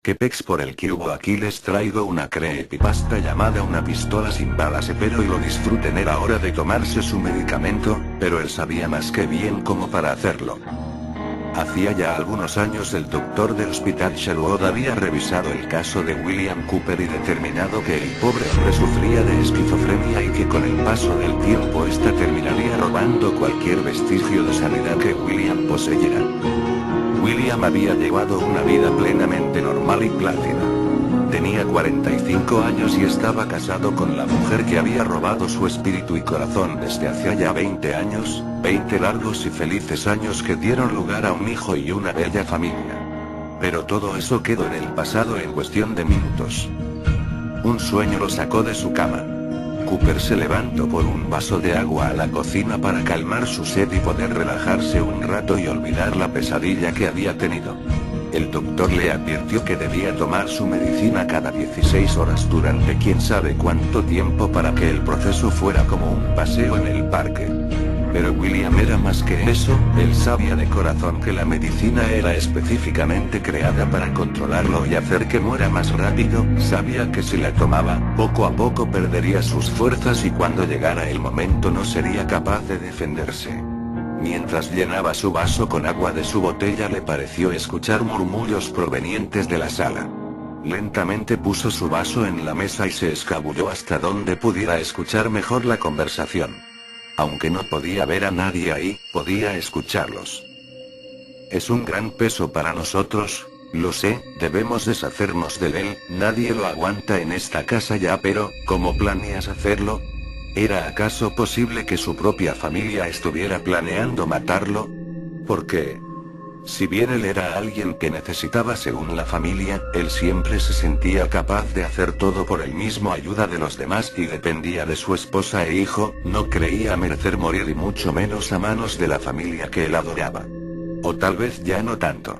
Que pex por el que hubo aquí les traigo una creepypasta llamada Una pistola sin balas, espero y lo disfruten. Era hora de tomarse su medicamento, pero él sabía más que bien cómo para hacerlo. Hacía ya algunos años el doctor del hospital Sherwood había revisado el caso de William Cooper y determinado que el pobre hombre sufría de esquizofrenia y que con el paso del tiempo esta terminaría robando cualquier vestigio de sanidad que William poseyera. William había llevado una vida plenamente normal y plácida. Tenía 45 años y estaba casado con la mujer que había robado su espíritu y corazón desde hacía ya 20 años, 20 largos y felices años que dieron lugar a un hijo y una bella familia. Pero todo eso quedó en el pasado en cuestión de minutos. Un sueño lo sacó de su cama. Cooper se levantó por un vaso de agua a la cocina para calmar su sed y poder relajarse un rato y olvidar la pesadilla que había tenido. El doctor le advirtió que debía tomar su medicina cada 16 horas durante quién sabe cuánto tiempo para que el proceso fuera como un paseo en el parque. Pero William era más que eso, él sabía de corazón que la medicina era específicamente creada para controlarlo y hacer que muera más rápido, sabía que si la tomaba, poco a poco perdería sus fuerzas y cuando llegara el momento no sería capaz de defenderse. Mientras llenaba su vaso con agua de su botella le pareció escuchar murmullos provenientes de la sala. Lentamente puso su vaso en la mesa y se escabulló hasta donde pudiera escuchar mejor la conversación. Aunque no podía ver a nadie ahí, podía escucharlos. Es un gran peso para nosotros, lo sé, debemos deshacernos de él, nadie lo aguanta en esta casa ya, pero, ¿cómo planeas hacerlo? ¿Era acaso posible que su propia familia estuviera planeando matarlo? Porque, si bien él era alguien que necesitaba según la familia, él siempre se sentía capaz de hacer todo por él mismo a ayuda de los demás y dependía de su esposa e hijo, no creía merecer morir y mucho menos a manos de la familia que él adoraba. O tal vez ya no tanto.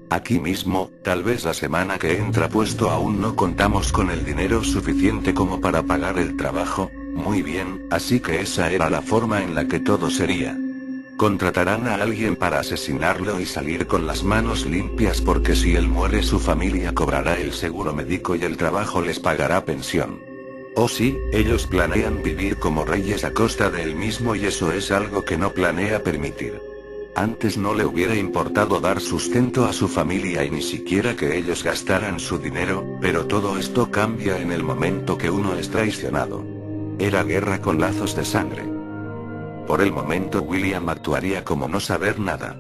Aquí mismo, tal vez la semana que entra, puesto aún no contamos con el dinero suficiente como para pagar el trabajo. Muy bien, así que esa era la forma en la que todo sería. Contratarán a alguien para asesinarlo y salir con las manos limpias porque si él muere su familia cobrará el seguro médico y el trabajo les pagará pensión. Oh sí, ellos planean vivir como reyes a costa de él mismo y eso es algo que no planea permitir. Antes no le hubiera importado dar sustento a su familia y ni siquiera que ellos gastaran su dinero, pero todo esto cambia en el momento que uno es traicionado. Era guerra con lazos de sangre. Por el momento William actuaría como no saber nada.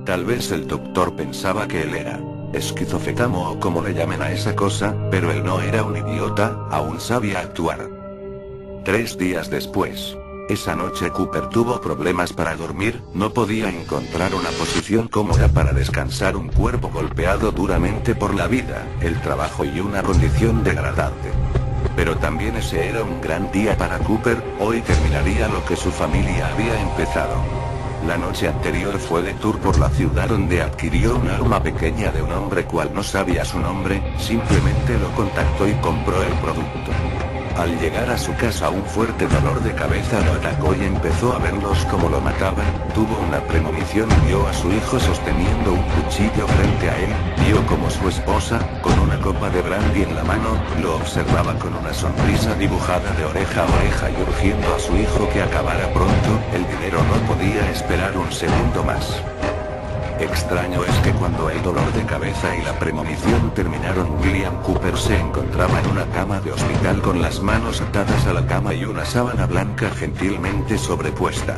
Tal vez el doctor pensaba que él era esquizofrénico o como le llamen a esa cosa, pero él no era un idiota, aún sabía actuar. 3 días después. Esa noche Cooper tuvo problemas para dormir, no podía encontrar una posición cómoda para descansar, un cuerpo golpeado duramente por la vida, el trabajo y una condición degradante. Pero también ese era un gran día para Cooper, hoy terminaría lo que su familia había empezado. La noche anterior fue de tour por la ciudad donde adquirió un arma pequeña de un hombre cual no sabía su nombre, simplemente lo contactó y compró el producto. Al llegar a su casa un fuerte dolor de cabeza lo atacó y empezó a verlos como lo mataban, tuvo una premonición y vio a su hijo sosteniendo un cuchillo frente a él, vio como su esposa, con una copa de brandy en la mano, lo observaba con una sonrisa dibujada de oreja a oreja y urgiendo a su hijo que acabara pronto, el dinero no podía esperar un segundo más. Extraño es que cuando el dolor de cabeza y la premonición terminaron, William Cooper se encontraba en una cama de hospital con las manos atadas a la cama y una sábana blanca gentilmente sobrepuesta.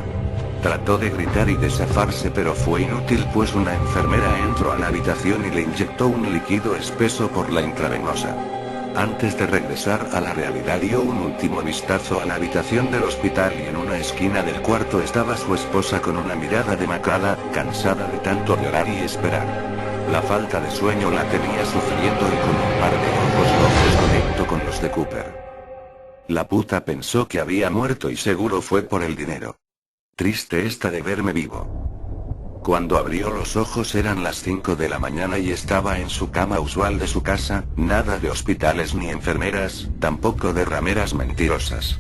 Trató de gritar y de zafarse pero fue inútil pues una enfermera entró a la habitación y le inyectó un líquido espeso por la intravenosa. Antes de regresar a la realidad dio un último vistazo a la habitación del hospital y en una esquina del cuarto estaba su esposa con una mirada demacrada, cansada de tanto llorar y esperar. La falta de sueño la tenía sufriendo y con un par de ojos rojos conectó con los de Cooper. La puta pensó que había muerto y seguro fue por el dinero. Triste esta de verme vivo. Cuando abrió los ojos eran las 5 de la mañana y estaba en su cama usual de su casa, nada de hospitales ni enfermeras, tampoco de rameras mentirosas.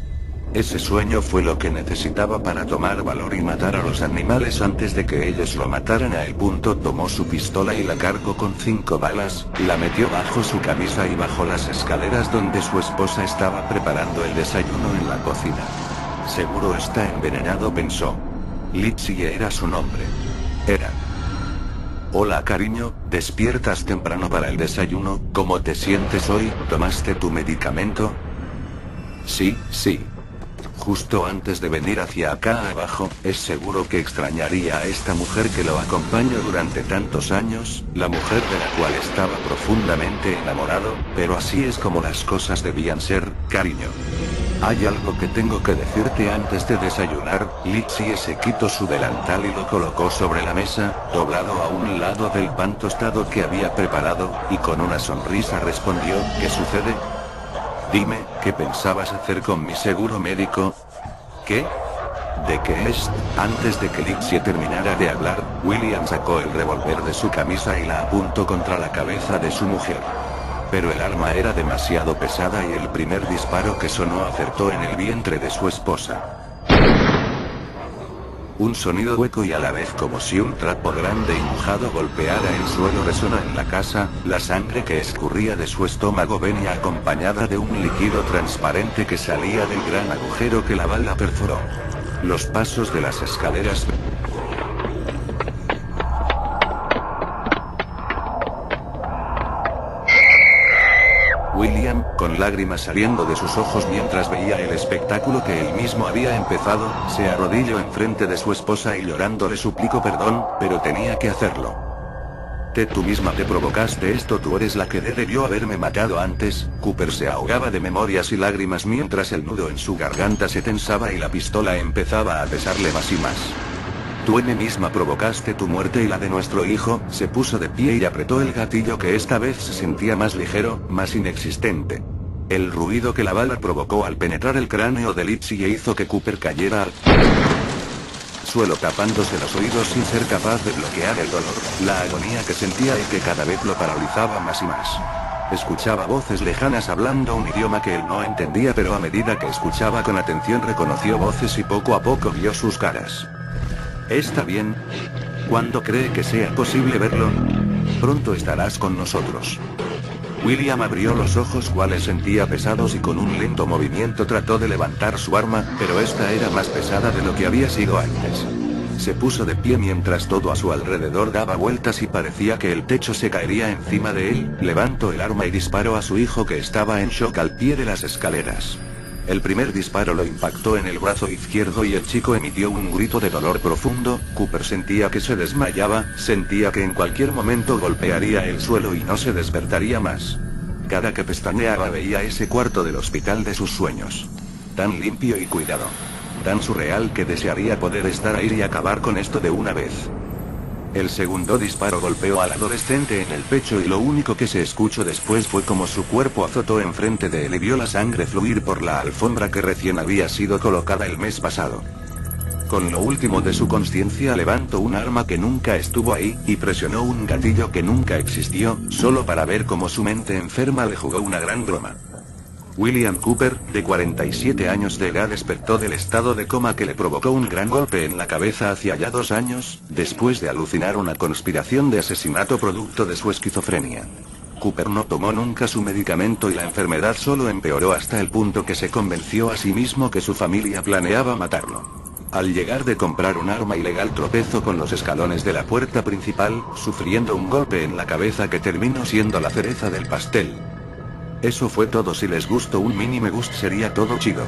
Ese sueño fue lo que necesitaba para tomar valor y matar a los animales antes de que ellos lo mataran. A el punto tomó su pistola y la cargó con 5 balas, la metió bajo su camisa y bajó las escaleras donde su esposa estaba preparando el desayuno en la cocina. Seguro está envenenado, pensó. Litsie era su nombre. Era. Hola cariño, ¿despiertas temprano para el desayuno? ¿Cómo te sientes hoy? ¿Tomaste tu medicamento? Sí. Justo antes de venir hacia acá abajo, es seguro que extrañaría a esta mujer que lo acompaña durante tantos años, la mujer de la cual estaba profundamente enamorado, pero así es como las cosas debían ser, cariño. Hay algo que tengo que decirte antes de desayunar. Litsie se quitó su delantal y lo colocó sobre la mesa, doblado a un lado del pan tostado que había preparado, y con una sonrisa respondió, ¿qué sucede? Dime, ¿qué pensabas hacer con mi seguro médico? ¿Qué? ¿De qué es? Antes de que Litsie terminara de hablar, William sacó el revólver de su camisa y la apuntó contra la cabeza de su mujer. Pero el arma era demasiado pesada y el primer disparo que sonó acertó en el vientre de su esposa. Un sonido hueco y a la vez como si un trapo grande y mojado golpeara el suelo resonó en la casa. La sangre que escurría de su estómago venía acompañada de un líquido transparente que salía del gran agujero que la bala perforó. Los pasos de las escaleras. William, con lágrimas saliendo de sus ojos mientras veía el espectáculo que él mismo había empezado, se arrodilló enfrente de su esposa y llorando le suplicó perdón, pero tenía que hacerlo. Tú misma te provocaste esto, tú eres la que debió haberme matado antes. Cooper se ahogaba de memorias y lágrimas mientras el nudo en su garganta se tensaba y la pistola empezaba a pesarle más y más. Tú misma provocaste tu muerte y la de nuestro hijo. Se puso de pie y apretó el gatillo que esta vez se sentía más ligero, más inexistente. El ruido que la bala provocó al penetrar el cráneo de Litsie hizo que Cooper cayera al suelo tapándose los oídos sin ser capaz de bloquear el dolor, la agonía que sentía y que cada vez lo paralizaba más y más. Escuchaba voces lejanas hablando un idioma que él no entendía, pero a medida que escuchaba con atención reconoció voces y poco a poco vio sus caras. ¿Está bien? ¿Cuándo cree que sea posible verlo? Pronto estarás con nosotros. William abrió los ojos cuales sentía pesados y con un lento movimiento trató de levantar su arma, pero esta era más pesada de lo que había sido antes. Se puso de pie mientras todo a su alrededor daba vueltas y parecía que el techo se caería encima de él. Levantó el arma y disparó a su hijo que estaba en shock al pie de las escaleras. El primer disparo lo impactó en el brazo izquierdo y el chico emitió un grito de dolor profundo. Cooper sentía que se desmayaba, sentía que en cualquier momento golpearía el suelo y no se despertaría más. Cada que pestañeaba veía ese cuarto del hospital de sus sueños. Tan limpio y cuidado. Tan surreal que desearía poder estar ahí y acabar con esto de una vez. El segundo disparo golpeó al adolescente en el pecho y lo único que se escuchó después fue como su cuerpo azotó enfrente de él y vio la sangre fluir por la alfombra que recién había sido colocada el mes pasado. Con lo último de su conciencia levantó un arma que nunca estuvo ahí, y presionó un gatillo que nunca existió, solo para ver cómo su mente enferma le jugó una gran broma. William Cooper, de 47 años de edad, despertó del estado de coma que le provocó un gran golpe en la cabeza hacía ya 2 años, después de alucinar una conspiración de asesinato producto de su esquizofrenia. Cooper no tomó nunca su medicamento y la enfermedad solo empeoró hasta el punto que se convenció a sí mismo que su familia planeaba matarlo. Al llegar de comprar un arma ilegal tropezó con los escalones de la puerta principal, sufriendo un golpe en la cabeza que terminó siendo la cereza del pastel. Eso fue todo. Si les gustó un mini me gusta sería todo chido.